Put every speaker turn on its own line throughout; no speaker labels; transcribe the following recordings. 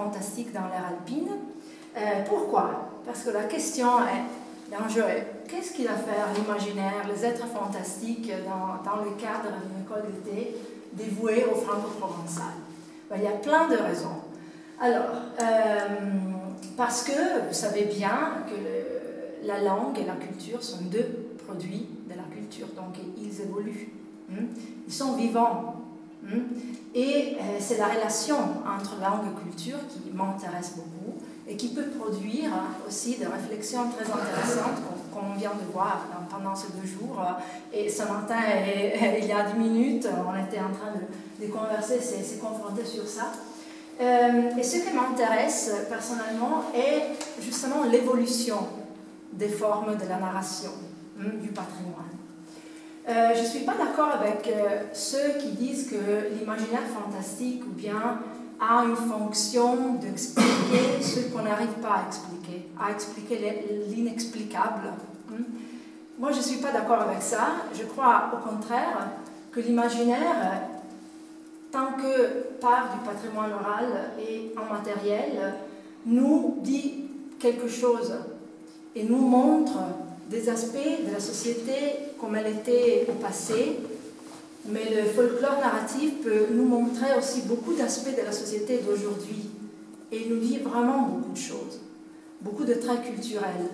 fantastique dans l'ère alpine. Pourquoi? Parce que la question est, l'enjeu est, qu'est-ce qu'il a à faire l'imaginaire, les êtres fantastiques dans le cadre d'une école d'été dévouée au franco-provençal? Ben, il y a plein de raisons. Alors, parce que vous savez bien que la langue et la culture sont deux produits de la culture, donc ils évoluent, ils sont vivants. Et c'est la relation entre langue et culture qui m'intéresse beaucoup et qui peut produire aussi des réflexions très intéressantes qu'on vient de voir pendant ces 2 jours. Et ce matin, il y a 10 minutes, on était en train de converser, se confronter sur ça. Et ce qui m'intéresse personnellement est justement l'évolution des formes de la narration, du patrimoine. Je ne suis pas d'accord avec ceux qui disent que l'imaginaire fantastique ou bien a une fonction d'expliquer ce qu'on n'arrive pas à expliquer l'inexplicable. Moi, je ne suis pas d'accord avec ça. Je crois au contraire que l'imaginaire, tant que part du patrimoine oral et en matériel, nous dit quelque chose et nous montre des aspects de la société comme elle était au passé, mais le folklore narratif peut nous montrer aussi beaucoup d'aspects de la société d'aujourd'hui et nous dit vraiment beaucoup de choses, beaucoup de traits culturels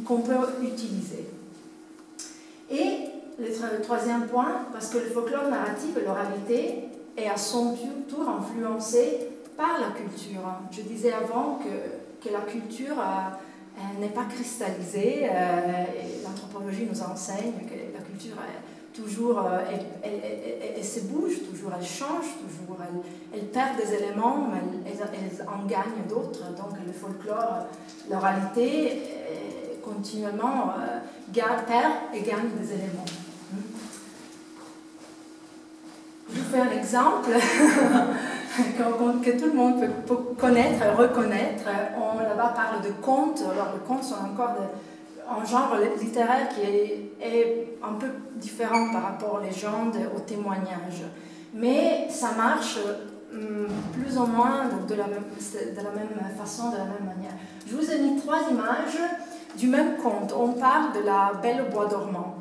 qu'on peut utiliser. Et le troisième point, parce que le folklore narratif et l'oralité est à son tour influencé par la culture. Je disais avant que la culture n'est pas cristallisée, et l'anthropologie nous enseigne que la culture est toujours, elle se bouge toujours, elle change toujours, elle perd des éléments, mais elle en gagne d'autres. Donc le folklore, l'oralité, continuellement perd et gagne des éléments. Je vous fais un exemple que tout le monde peut connaître et reconnaître. On là-bas parle de contes. Alors, les contes sont encore un genre littéraire qui est un peu différent par rapport aux légendes, aux témoignages. Mais ça marche plus ou moins de la même façon, de la même manière. Je vous ai mis 3 images du même conte. On parle de la Belle au bois dormant.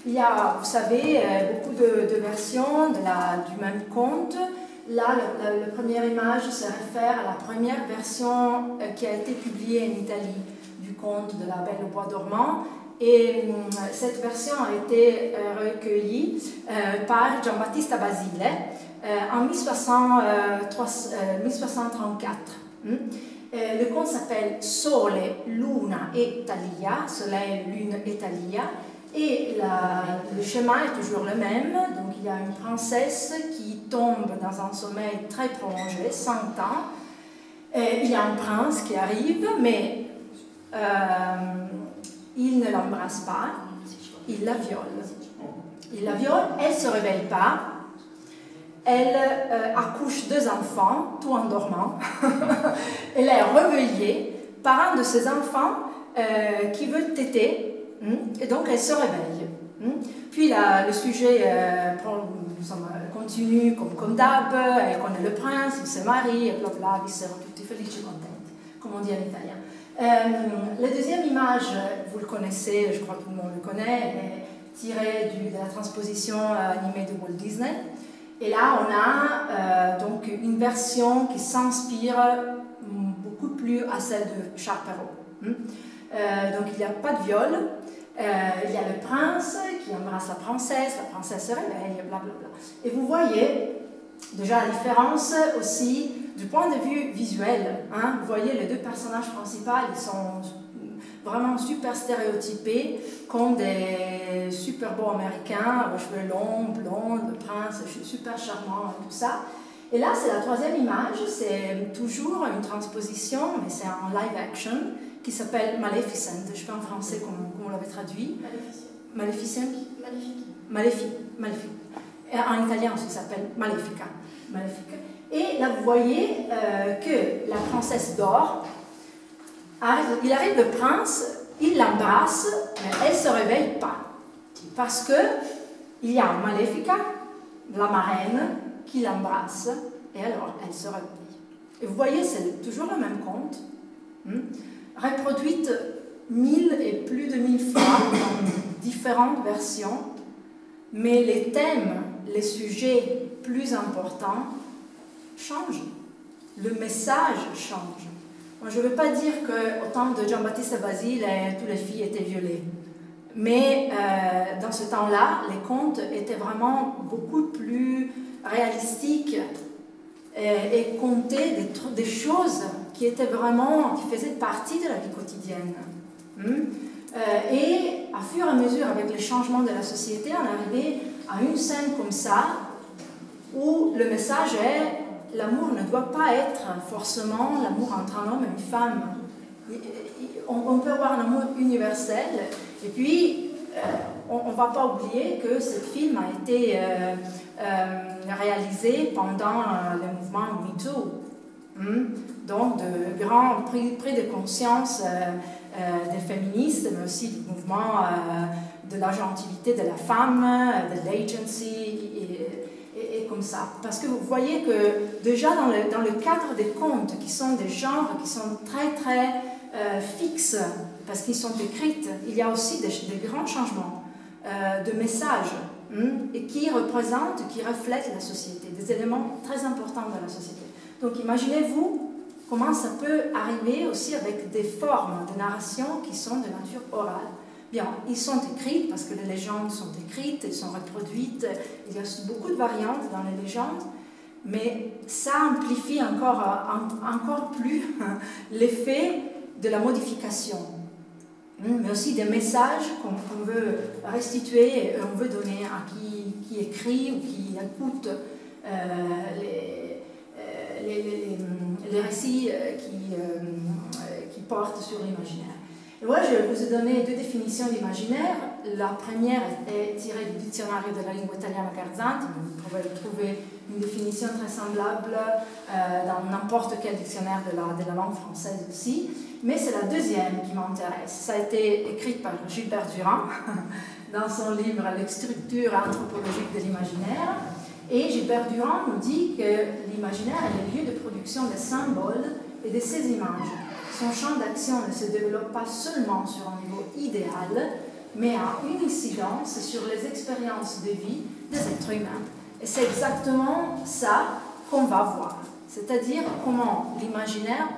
Il y a, vous savez, beaucoup de versions du même conte. Là, la première image se réfère à la première version qui a été publiée en Italie du conte de la Belle au bois dormant. Et cette version a été recueillie par Giambattista Basile en 1634. Le conte s'appelle Sole, Luna e Thalia, Soleil, Lune et Thalia. Et le schéma est toujours le même. Donc il y a une princesse qui tombe dans un sommeil très prolongé, 100 ans. Il y a un prince qui arrive, mais il ne l'embrasse pas, il la viole. Il la viole, elle ne se réveille pas, elle accouche 2 enfants, tout en dormant. Elle est réveillée par un de ses enfants qui veut téter. Et donc elle se réveille. Puis le sujet continue comme d'hab, elle connaît le prince, il se marie, et blablabla, ils seront tutti felici contenti, comme on dit en italien. La deuxième image, vous le connaissez, je crois que tout le monde le connaît, elle est tirée de la transposition animée de Walt Disney. Et là, on a donc une version qui s'inspire beaucoup plus à celle de Charles Perrault. Donc il n'y a pas de viol. Il y a le prince qui embrasse la princesse se réveille, blablabla. Et vous voyez déjà la différence aussi du point de vue visuel. Vous voyez les 2 personnages principaux, ils sont vraiment super stéréotypés, comme des super beaux américains, aux cheveux longs, blonds, le prince super charmant et tout ça. Et là, c'est la 3e image, c'est toujours une transposition, mais c'est en live action, qui s'appelle Maleficent. Je ne sais pas en français comment on l'avait traduit. Maleficent. Maléfique. Et en italien aussi, ça s'appelle Malefica. Et là, vous voyez que la princesse dort. Il arrive le prince, il l'embrasse, mais elle ne se réveille pas. Parce qu'il y a Malefica, la marraine, qui l'embrasse, et alors elle se réveille. Et vous voyez, c'est toujours le même conte, reproduite 1000 et plus de 1000 fois dans différentes versions, mais les thèmes, les sujets plus importants changent. Le message change. Moi, je ne veux pas dire qu'au temps de Giambattista Basile, toutes les filles étaient violées. Mais dans ce temps-là, les contes étaient vraiment beaucoup plus réalistiques et contaient des choses qui étaient vraiment, qui faisaient partie de la vie quotidienne. Et à fur et à mesure, avec les changements de la société, on arrivait à une scène comme ça, où le message est: l'amour ne doit pas être forcément l'amour entre un homme et une femme. On peut avoir un amour universel, et puis on ne va pas oublier que ce film a été réalisé pendant le mouvement MeToo. Donc, de grands prix de conscience des féministes, mais aussi du mouvement de l'agentivité de la femme, de l'agency, et comme ça. Parce que vous voyez que déjà dans le cadre des contes, qui sont des genres qui sont très très fixes, parce qu'ils sont écrits, il y a aussi des grands changements de messages et qui représentent, qui reflètent la société, des éléments très importants de la société. Donc imaginez-vous comment ça peut arriver aussi avec des formes de narration qui sont de nature orale. Bien, ils sont écrits parce que les légendes sont écrites, elles sont reproduites, il y a beaucoup de variantes dans les légendes, mais ça amplifie encore plus l'effet de la modification, mais aussi des messages qu'on veut restituer, on veut donner à qui écrit ou qui écoute les récits qui portent sur l'imaginaire. Et moi, je vous ai donné deux définitions d'imaginaire. La première est tirée du dictionnaire de la lingua italiana Garzanti. Vous pouvez trouver une définition très semblable dans n'importe quel dictionnaire de la langue française aussi. Mais c'est la deuxième qui m'intéresse. Ça a été écrit par Gilbert Durand dans son livre « Les structures anthropologiques de l'imaginaire ». Et Gilbert Durand nous dit que l'imaginaire est le lieu de production des symboles et de ces images. Son champ d'action ne se développe pas seulement sur un niveau idéal, mais a une incidence sur les expériences de vie des êtres humains. Et c'est exactement ça qu'on va voir. C'est-à-dire comment l'imaginaire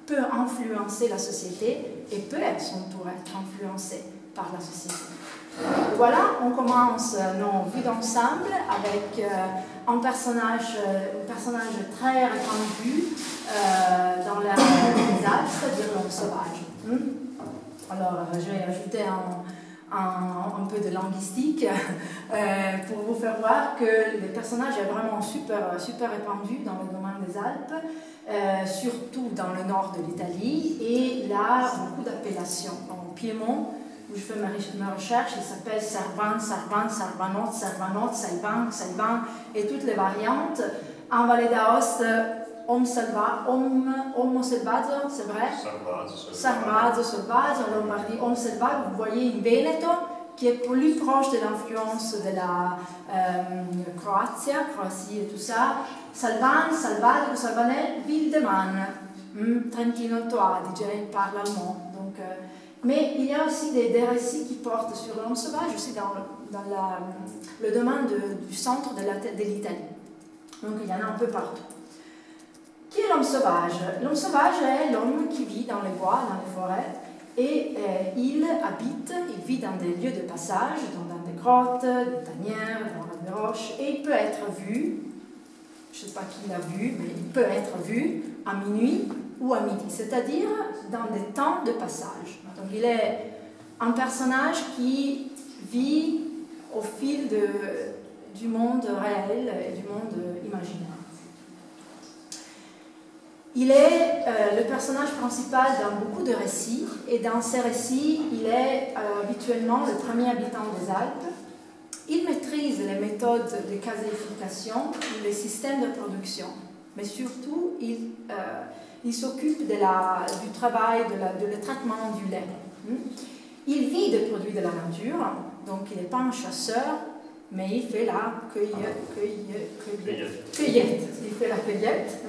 peut influencer la société et peut à son tour être influencé par la société. Voilà, on commence nos vues d'ensemble avec un personnage très répandu dans la des Alpes, c'est-à-dire l'homme sauvage. Alors, je vais ajouter un peu de linguistique pour vous faire voir que le personnage est vraiment super répandu dans le domaine des Alpes, surtout dans le nord de l'Italie, et il a beaucoup d'appellations. En Piémont, où je fais mes recherches, il s'appelle Servan, Sarvan, Sarvanot, Servanot, Salvan, Salvan, et toutes les variantes. En Valle d'Aoste, Homo selvaggio, c'est vrai? Sarvaggio, selvaggio. En Lombardie, Homo selvaggio. Vous voyez in Veneto, qui est plus proche de l'influence de la Croatie et tout ça. Salvan, Salvaggio, Salvanel, Wildemann. Trentino Alto Adige, il parle allemand. Donc, mais il y a aussi des récits qui portent sur l'homme sauvage, aussi dans le domaine du centre de l'Italie. Donc il y en a un peu partout. Qui est l'homme sauvage? L'homme sauvage est l'homme qui vit dans les bois, dans les forêts, et il vit dans des lieux de passage, dans des grottes, des tanières, dans des roches, et il peut être vu, je ne sais pas qui l'a vu, mais il peut être vu à minuit ou à midi, c'est-à-dire dans des temps de passage. Donc il est un personnage qui vit au fil du monde réel et du monde imaginaire. Il est le personnage principal dans beaucoup de récits, et dans ces récits, il est habituellement le premier habitant des Alpes. Il maîtrise les méthodes de caséification, les systèmes de production, mais surtout, il s'occupe du travail, du traitement du lait. Il vit des produits de la nature, donc il n'est pas un chasseur, mais il fait la cueillette. Il fait la cueillette.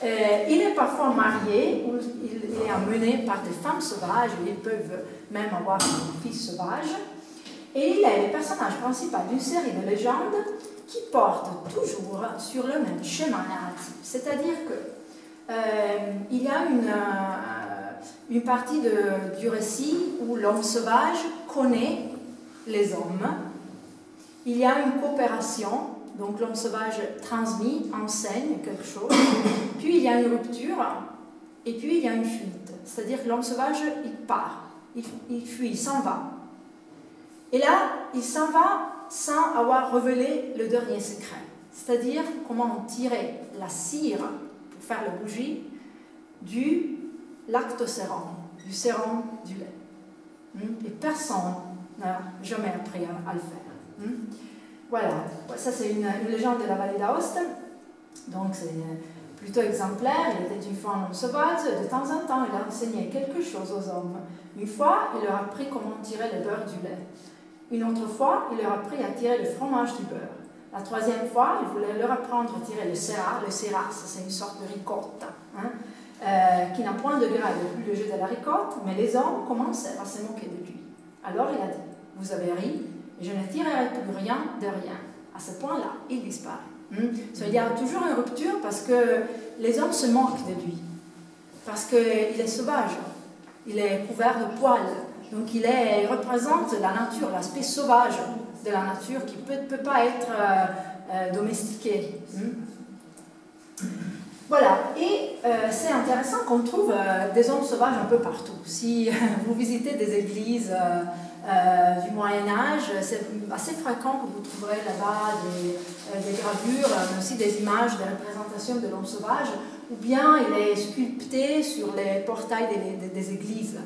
Il est parfois marié ou il est amené par des femmes sauvages, ils peuvent même avoir des fils sauvages. Et il est le personnage principal d'une série de légendes qui portent toujours sur le même schéma narratif. C'est-à-dire qu'il y a une partie du récit où l'homme sauvage connaît les hommes. Il y a une coopération, donc l'homme sauvage transmet, enseigne quelque chose. Puis il y a une rupture, et puis il y a une fuite. C'est-à-dire que l'homme sauvage, il part, il fuit, il s'en va. Et là, il s'en va sans avoir révélé le dernier secret. C'est-à-dire comment tirer la cire pour faire la bougie du lactosérum, du sérum du lait. Et personne n'a jamais appris à le faire. Voilà, ça c'est une légende de la vallée d'Aoste. Donc c'est plutôt exemplaire. Il était une fois un homme sauvage. De temps en temps, il a enseigné quelque chose aux hommes. Une fois, il leur a appris comment tirer le beurre du lait. Une autre fois, il leur a appris à tirer le fromage du beurre. La troisième fois, il voulait leur apprendre à tirer le sera. Le sera, c'est une sorte de ricotta, qui n'a point de gras, le plus léger de la ricotte, mais les hommes commencèrent à se moquer de lui. Alors il a dit, vous avez ri, et je ne tirerai plus rien de rien. À ce point-là, il disparaît. Il y a toujours une rupture parce que les hommes se moquent de lui. Parce qu'il est sauvage, il est couvert de poils. Donc il représente la nature, l'aspect sauvage de la nature qui ne peut pas être domestiqué. Voilà, et c'est intéressant qu'on trouve des hommes sauvages un peu partout. Si vous visitez des églises du Moyen-Âge, c'est assez fréquent que vous trouverez là-bas des gravures, mais aussi des images de représentation de l'homme sauvage, ou bien il est sculpté sur les portails des églises.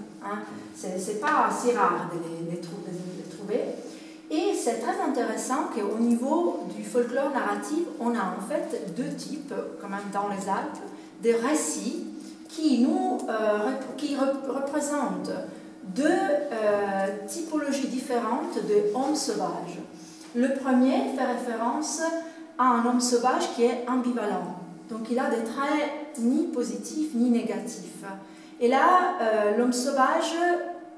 C'est pas si rare de les trouver. Et c'est très intéressant qu'au niveau du folklore narratif, on a en fait deux types, quand même dans les Alpes, des récits qui représentent deux typologies différentes de hommes sauvages. Le premier fait référence à un homme sauvage qui est ambivalent. Donc il a des traits ni positifs ni négatifs. Et là, l'homme sauvage,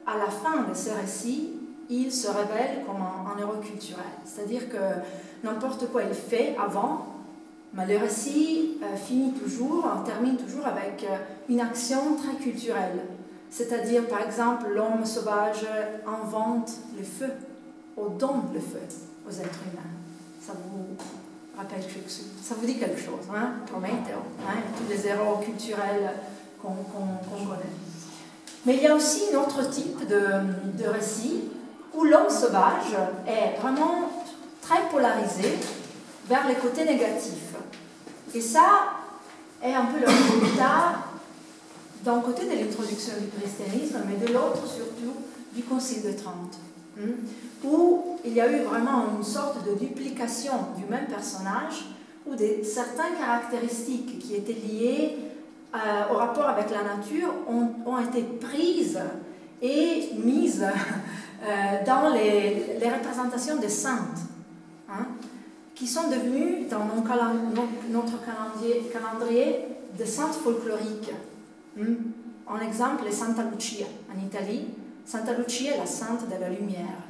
à la fin de ce récit, il se révèle comme un héros culturel. C'est-à-dire que n'importe quoi il fait avant, mais le récit termine toujours avec une action très culturelle. C'est-à-dire, par exemple, l'homme sauvage invente le feu, ou donne le feu aux êtres humains. Ça vous rappelle quelque chose? Ça vous dit quelque chose, Prométhée, tous les héros culturels qu'on connaît. Mais il y a aussi un autre type de récit où l'homme sauvage est vraiment très polarisé vers les côtés négatifs. Et ça est un peu le résultat d'un côté de l'introduction du christianisme, mais de l'autre surtout du Concile de Trente, où il y a eu vraiment une sorte de duplication du même personnage, où certaines caractéristiques qui étaient liées au rapport avec la nature ont été prises et mises dans les représentations des saintes, qui sont devenues dans notre calendrier de saintes folkloriques. En exemple, les Santa Lucia en Italie. Santa Lucia est la sainte de la lumière.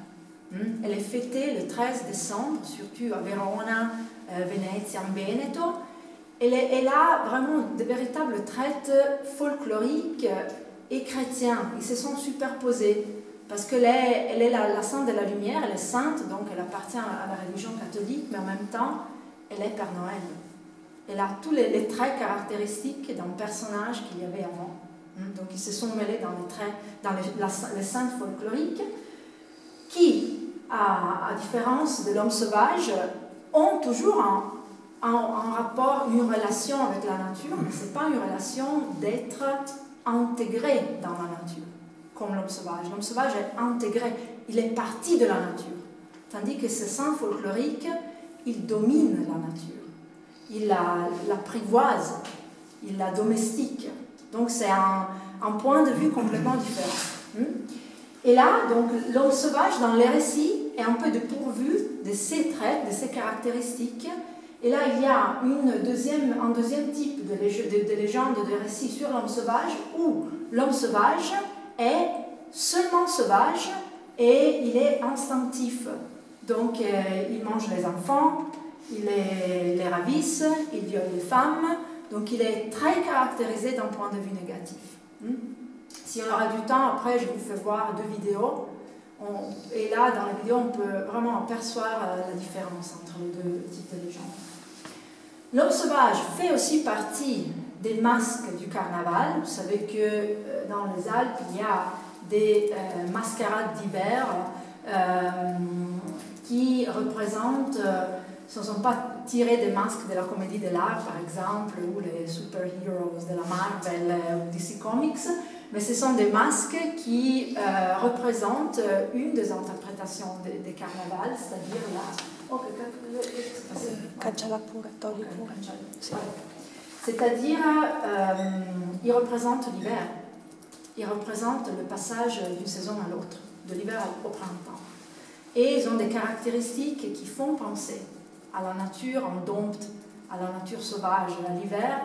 Elle est fêtée le 13 décembre, surtout à Verona, Venezia, en Veneto. Elle a vraiment de véritables traits folkloriques et chrétiens. Ils se sont superposés parce qu'elle est la sainte de la lumière, elle est sainte, donc elle appartient à la religion catholique, mais en même temps, elle est Père Noël. Elle a tous les traits caractéristiques d'un personnage qu'il y avait avant. Donc ils se sont mêlés dans les saintes folkloriques qui, à différence de l'homme sauvage, ont toujours un rapport, une relation avec la nature, mais ce n'est pas une relation d'être intégré dans la nature, comme l'homme sauvage. L'homme sauvage est intégré, il est parti de la nature. Tandis que ces saints folkloriques, ils dominent la nature. Ils l'apprivoisent, ils la domestiquent. Donc c'est un point de vue complètement différent. Et là, donc, l'homme sauvage, dans les récits, est un peu dépourvu de ces traits, de ces caractéristiques, Et là, il y a un deuxième type de légende, de récit sur l'homme sauvage, où l'homme sauvage est seulement sauvage et il est instinctif. Donc, il mange les enfants, il les ravisse, il viole les femmes, donc il est très caractérisé d'un point de vue négatif. Si on aura du temps, après, je vous fais voir 2 vidéos. Et là, dans la vidéo, on peut vraiment apercevoir la différence entre les 2 types de légendes. L'homme sauvage fait aussi partie des masques du carnaval. Vous savez que dans les Alpes, il y a des mascarades d'hiver qui représentent, ce ne sont pas tirés des masques de la comédie de l'art, par exemple, ou les super-héros de la Marvel ou DC Comics, mais ce sont des masques qui représentent une des interprétations des carnavals, c'est-à-dire la... C'est-à-dire, ils représentent l'hiver. Ils représentent le passage d'une saison à l'autre, de l'hiver au printemps. Et ils ont des caractéristiques qui font penser à la nature en dompte, à la nature sauvage, à l'hiver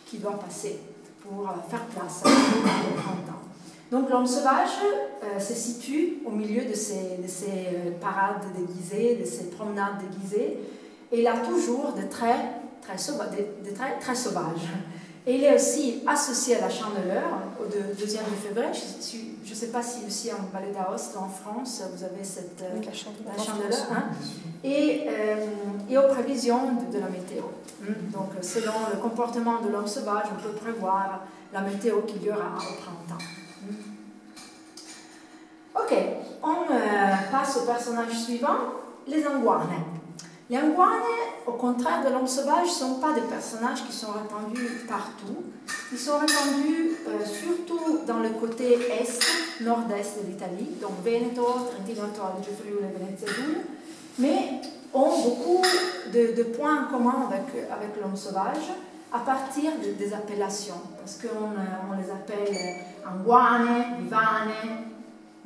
qui doit passer pour faire place au printemps. Donc l'homme sauvage se situe au milieu de ces parades déguisées, de ces promenades déguisées, et il a toujours des traits très sauvages. Et il est aussi associé à la Chandeleur, au 2e de février. Je ne sais pas si aussi en Vallée d'Aoste, en France, vous avez la Chandeleur. Hein, et aux prévisions de la météo. Donc, selon le comportement de l'homme sauvage, on peut prévoir la météo qu'il y aura au printemps. Ok, on passe au personnage suivant, les Anguane. Les Anguane, au contraire de l'homme sauvage, ne sont pas des personnages qui sont répandus partout. Ils sont répandus surtout dans le côté est, nord-est de l'Italie, donc Veneto, Trentino Alto Adige, Friuli, Venezia Giulia, mais ont beaucoup de points en commun avec l'homme sauvage à partir des appellations, parce qu'on les appelle Anguane,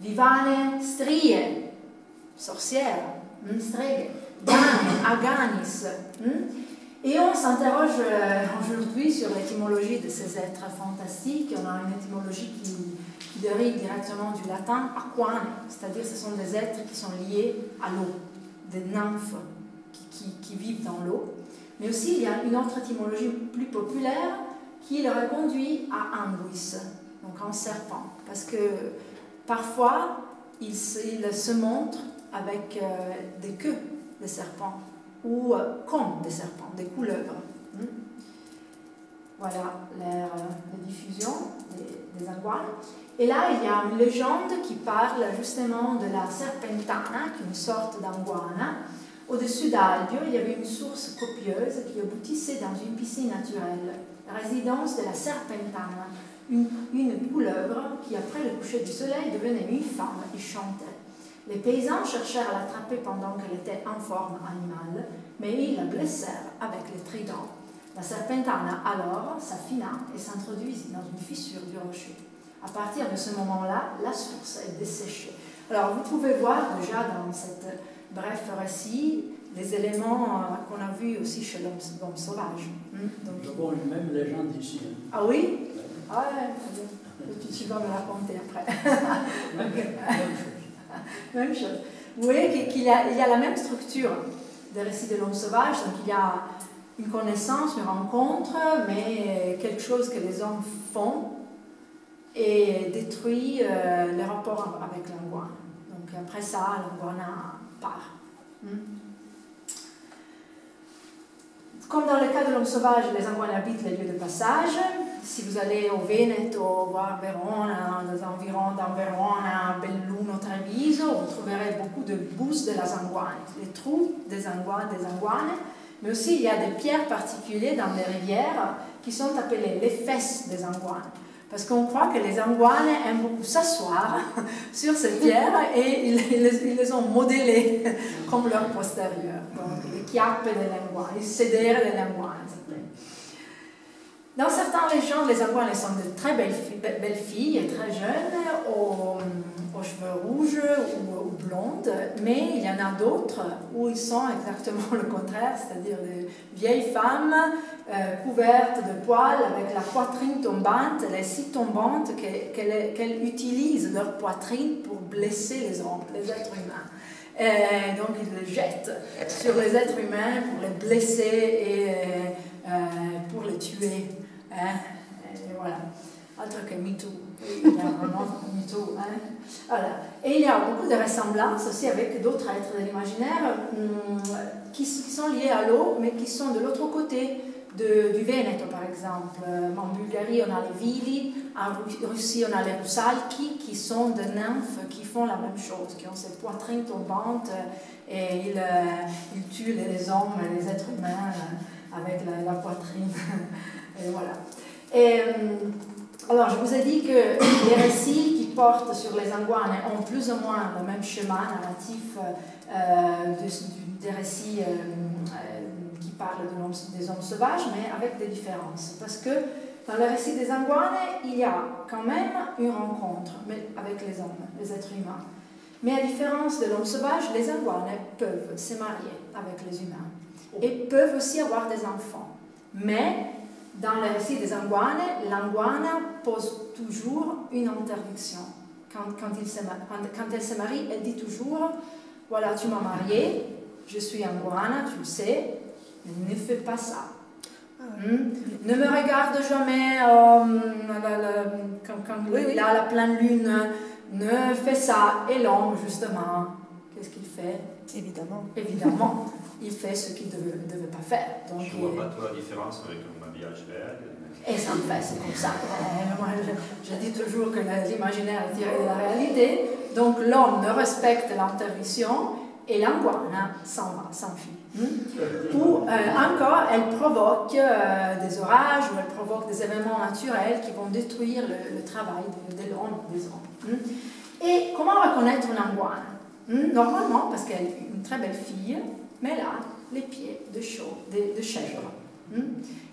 Vivane, Strie, sorcières, streghe, Gane, Aganis. Et on s'interroge aujourd'hui sur l'étymologie de ces êtres fantastiques. On a une étymologie qui dérive directement du latin aquane, c'est-à-dire que ce sont des êtres qui sont liés à l'eau, des nymphes qui vivent dans l'eau. Mais aussi, il y a une autre étymologie plus populaire qui le reconduit à anguis, donc en serpent, parce que parfois, il se montre avec des queues de serpents ou comme des serpents, des couleuvres. Voilà l'air de diffusion des Anguane. Et là, il y a une légende qui parle justement de la Serpentana, qui est une sorte d'Anguana. Au-dessus d'Aldio, il y avait une source copieuse qui aboutissait dans une piscine naturelle, la résidence de la Serpentana, une couleuvre qui, après le coucher du soleil, devenait une femme et chantait. Les paysans cherchèrent à l'attraper pendant qu'elle était en forme animale, mais ils la blessèrent avec les tridents. La Serpentana alors s'affina et s'introduisit dans une fissure du rocher. À partir de ce moment-là, la source est desséchée. Alors vous pouvez voir déjà dans cet bref récit des éléments qu'on a vus aussi chez l'homme sauvage.
Nous avons une même légende ici.
Ah oui? Ah ouais, tu vas me la raconter après. Même chose. Vous voyez qu'il y a la même structure des récits de l'homme sauvage, donc il y a une connaissance, une rencontre, mais quelque chose que les hommes font et détruit les rapports avec l'Anguane. Donc après ça, l'Anguana part. Comme dans le cas de l'homme sauvage, les Anguane habitent les lieux de passage. Si vous allez au Veneto, voir Verona, dans environs dans Verona, Belluno, Treviso, vous trouverez beaucoup de bustes de la Anguane, les trous des Anguane, mais aussi il y a des pierres particulières dans les rivières qui sont appelées les fesses des Anguane. Parce qu'on croit que les Anguane aiment beaucoup s'asseoir sur ces pierres et ils les ont modélées comme leur postérieur. Donc les chiappe delle Anguane, il sedere delle Anguane. Dans certaines régions, les iguanes sont de très belles filles, très jeunes, aux cheveux rouges ou blondes, mais il y en a d'autres où ils sont exactement le contraire, c'est-à-dire des vieilles femmes couvertes de poils avec la poitrine tombante, elle est si tombante qu'elles utilisent leur poitrine pour blesser les hommes, les êtres humains. Et donc ils les jettent sur les êtres humains pour les blesser et pour les tuer. Et voilà. Autre que MeToo. Il y a vraiment MeToo. Voilà. Et il y a beaucoup de ressemblances aussi avec d'autres êtres de l'imaginaire qui sont liés à l'eau, mais qui sont de l'autre côté du Veneto, par exemple. En Bulgarie, on a les Vili, en Russie, on a les Rusalki, qui sont des nymphes qui font la même chose, qui ont cette poitrine tombante et ils tuent les hommes, les êtres humains avec la poitrine. Et voilà. Et, alors, je vous ai dit que les récits qui portent sur les iguanes ont plus ou moins le même schéma narratif des récits qui parlent des hommes sauvages, mais avec des différences. Parce que dans le récit des iguanes, il y a quand même une rencontre avec les hommes, les êtres humains. Mais à différence de l'homme sauvage, les iguanes peuvent se marier avec les humains et peuvent aussi avoir des enfants. Mais dans le récit des iguanes, l'iguane pose toujours une interdiction. Quand elle se marie, elle dit toujours « Voilà, tu m'as marié, je suis iguane, tu le sais, ne fais pas ça. Ne me regarde jamais quand il a la pleine lune, ne fais ça. » Et l'homme, justement, qu'est-ce qu'il fait? Évidemment, il fait ce qu'il ne devait pas faire. Donc,
je ne vois pas trop la différence avec un mariage réel.
Et ça me fait, c'est comme ça. Moi, je dis toujours que l'imaginaire est tiré de la réalité. Donc l'homme ne respecte l'interdiction et l'iguane s'en va, s'enfuit. Ou encore, elle provoque des orages ou elle provoque des événements naturels qui vont détruire le travail de l'homme, des hommes. Et comment reconnaître une iguane? Normalement, parce qu'elle est une très belle fille, mais elle a les pieds de chèvre.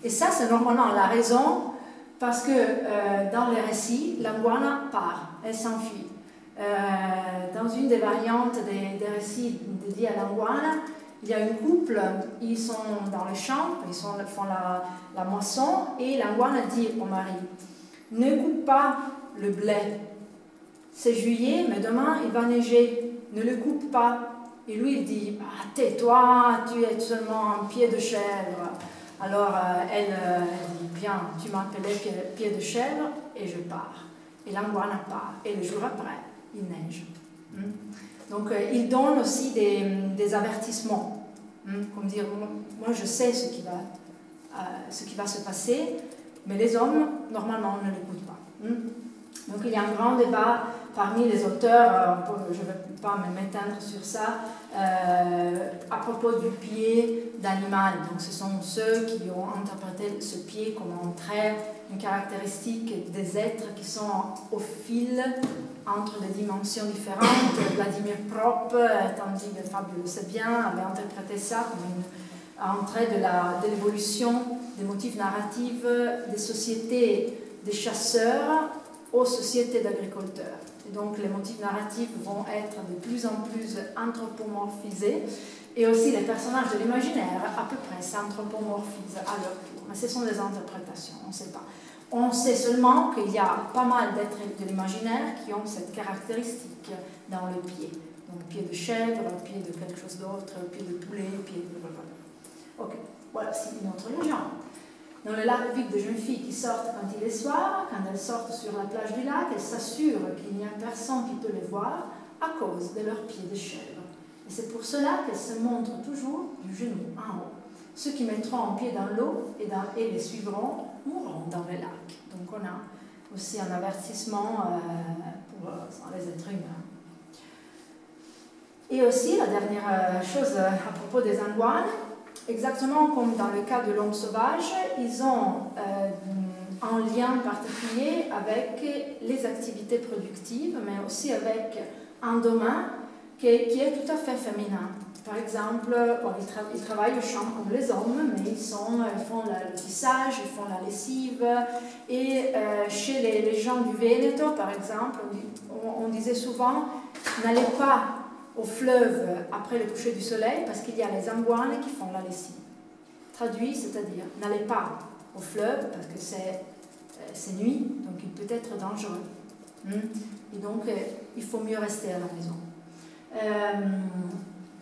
Et ça, c'est normalement la raison parce que dans les récits, l'iguane part, elle s'enfuit. Dans une des variantes des récits dédiés à l'iguane, il y a un couple, ils sont dans les champs, ils font la moisson, et l'iguane dit au mari, ne coupe pas le blé, c'est juillet, mais demain il va neiger, ne le coupe pas. Et lui il dit, ah, tais-toi, tu es seulement un pied de chèvre. Alors elle dit, bien, tu m'appelais pied de chèvre, et je pars. Et l'iguane part, et le jour après, il neige. Donc il donne aussi des avertissements, comme dire, moi je sais ce qui va se passer, mais les hommes, normalement, ne l'écoutent pas. Donc il y a un grand débat parmi les auteurs, je ne vais pas m'étendre sur ça, à propos du pied d'animal. Donc ce sont ceux qui ont interprété ce pied comme un trait, une caractéristique des êtres qui sont au fil entre des dimensions différentes. Vladimir Prop, tandis que Fabio Sebien avait interprété ça comme un trait de l'évolution des motifs narratifs des sociétés des chasseurs aux sociétés d'agriculteurs. Et donc les motifs narratifs vont être de plus en plus anthropomorphisés et aussi les personnages de l'imaginaire à peu près s'anthropomorphisent à leur tour. Mais ce sont des interprétations, on ne sait pas. On sait seulement qu'il y a pas mal d'êtres de l'imaginaire qui ont cette caractéristique dans le pied. Donc pied de chèvre, pied de quelque chose d'autre, pied de poulet, pied de... Ok, voilà, c'est une autre légende. Dans le lac vide de jeunes filles qui sortent quand il est soir, quand elles sortent sur la plage du lac, elles s'assurent qu'il n'y a personne qui peut les voir à cause de leurs pieds de chèvre. Et c'est pour cela qu'elles se montrent toujours du genou en haut. Ceux qui mettront un pied dans l'eau et les suivront mourront dans le lac. Donc on a aussi un avertissement pour les êtres humains. Et aussi, la dernière chose à propos des iguanes, exactement comme dans le cas de l'homme sauvage, ils ont un lien particulier avec les activités productives, mais aussi avec un domaine qui est tout à fait féminin. Par exemple, bon, ils travaillent au champ comme les hommes, mais ils font le tissage, ils font la lessive. Et chez les gens du Veneto, par exemple, on disait souvent « n'allez pas au fleuve après le coucher du soleil parce qu'il y a les anguane qui font la lessive ». Traduit, c'est-à-dire « n'allez pas au fleuve parce que c'est nuit, donc il peut être dangereux. Et donc, il faut mieux rester à la maison.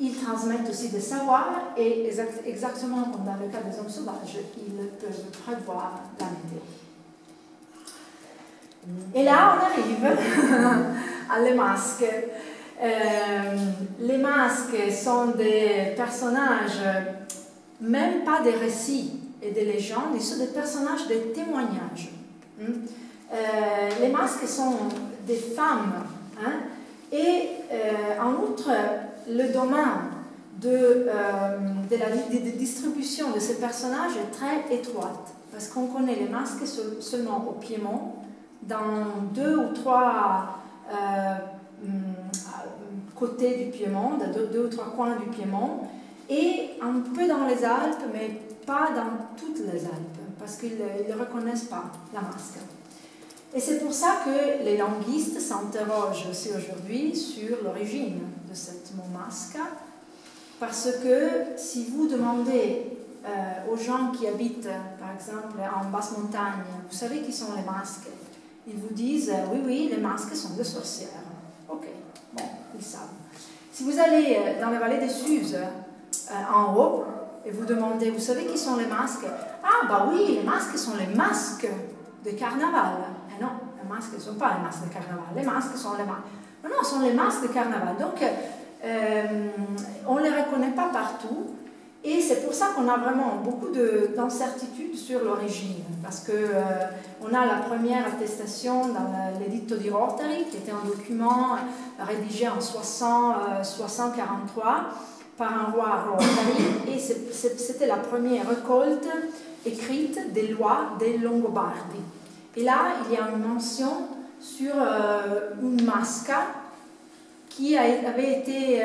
Ils transmettent aussi des savoirs et exactement comme dans le cas des hommes sauvages, ils peuvent prévoir la météo. Et là, on arrive à les masques. Les masques sont des personnages, même pas des récits et des légendes, ils sont des personnages de témoignages. Les masques sont des femmes, hein, et en outre, le domaine de la distribution de ces personnages est très étroite, parce qu'on connaît les masques seulement au Piémont, dans 2 ou 3 côtés du Piémont, dans 2 ou 3 coins du Piémont, et un peu dans les Alpes, mais pas dans toutes les Alpes, parce qu'ils ne reconnaissent pas la masque. Et c'est pour ça que les linguistes s'interrogent aussi aujourd'hui sur l'origine de cette mot masque, parce que si vous demandez aux gens qui habitent, par exemple, en basse montagne, vous savez qui sont les masques, ils vous disent oui, les masques sont des sorcières. Ok, bon, ils savent. Si vous allez dans la vallée des Suzes, en haut, et vous demandez, vous savez qui sont les masques? Ah, bah oui, les masques sont les masques de carnaval. Et non, les masques ne sont pas les masques de carnaval, les masques sont les masques. Non, ce sont les masques de carnaval. Donc, on ne les reconnaît pas partout, et c'est pour ça qu'on a vraiment beaucoup d'incertitudes sur l'origine, parce qu'on a la première attestation dans l'Editto di Rotary, qui était un document rédigé en 643 par un roi Rotary, et c'était la première récolte écrite des lois des Longobardi. Et là, il y a une mention sur une masca qui avait été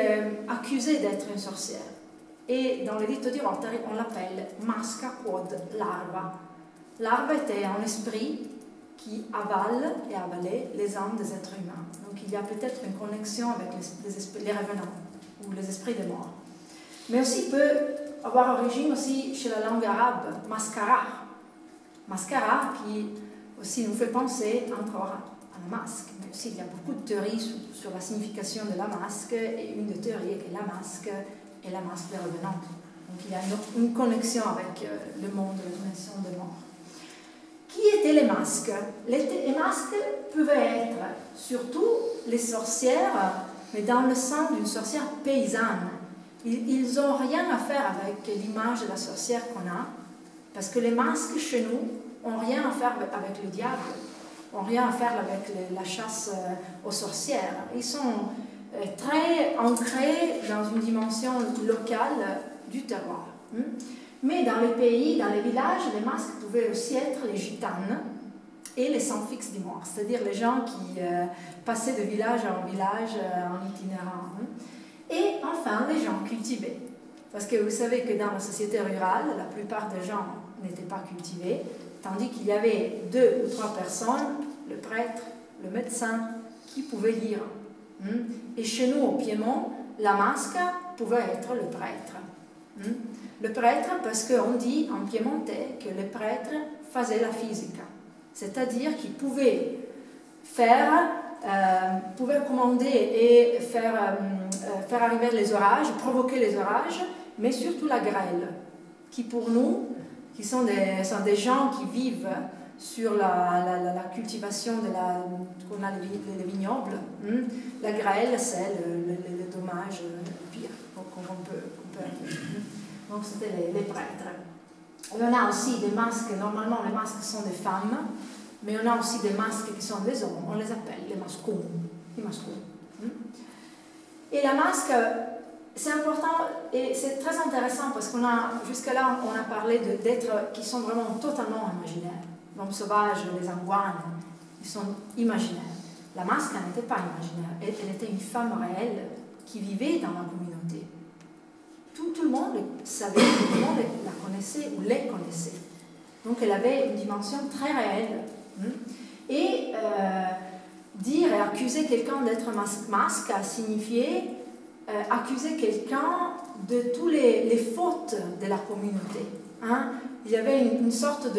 accusée d'être une sorcière. Et dans l'Editto di Rotary, on l'appelle masca quod larva. Larva était un esprit qui avale et avalait les âmes des êtres humains. Donc il y a peut-être une connexion avec les revenants ou les esprits des morts. Mais aussi peut avoir origine aussi chez la langue arabe, mascara. Mascara qui aussi nous fait penser encore à la masque. Mais aussi il y a beaucoup de théories sur la signification de la masque, et une des théories est que la masque est la masque des revenants. Donc il y a une connexion avec le monde, la dimension des morts. Qui étaient les masques? Les masques pouvaient être surtout les sorcières, mais dans le sens d'une sorcière paysanne. Ils n'ont rien à faire avec l'image de la sorcière qu'on a, parce que les masques chez nous n'ont rien à faire avec le diable, n'ont rien à faire avec la chasse aux sorcières. Ils sont très ancrés dans une dimension locale du terroir. Mais dans les pays, dans les villages, les masques pouvaient aussi être les gitanes et les sans-fixes des morts, c'est-à-dire les gens qui passaient de village en village en itinérant. Et enfin, les gens cultivés. Parce que vous savez que dans la société rurale, la plupart des gens n'étaient pas cultivés, tandis qu'il y avait 2 ou 3 personnes, le prêtre, le médecin, qui pouvaient lire. Et chez nous, au Piémont, la masque pouvait être le prêtre. Le prêtre, parce qu'on dit en piémontais que les prêtres faisaient la physique, c'est-à-dire qu'ils pouvaient pouvaient commander et faire arriver les orages, provoquer les orages, mais surtout la grêle, qui pour nous, qui sont des gens qui vivent sur la cultivation qu'on a les vignobles, la grêle, c'est le dommage le pire qu'on peut avoir. Donc c'était les prêtres. Et on a aussi des masques, normalement les masques sont des femmes, mais on a aussi des masques qui sont des hommes, on les appelle les mascons. Et la masque, c'est important et c'est très intéressant parce qu'on a, jusque-là, on a parlé d'êtres qui sont vraiment totalement imaginaires. L'homme sauvage, les anguanes, ils sont imaginaires. La masque n'était pas imaginaire, elle était une femme réelle qui vivaient dans la communauté. Tout le monde savait, tout le monde la connaissait ou les connaissait. Donc elle avait une dimension très réelle. Et dire et accuser quelqu'un d'être masque a signifié accuser quelqu'un de toutes les fautes de la communauté. Il y avait une sorte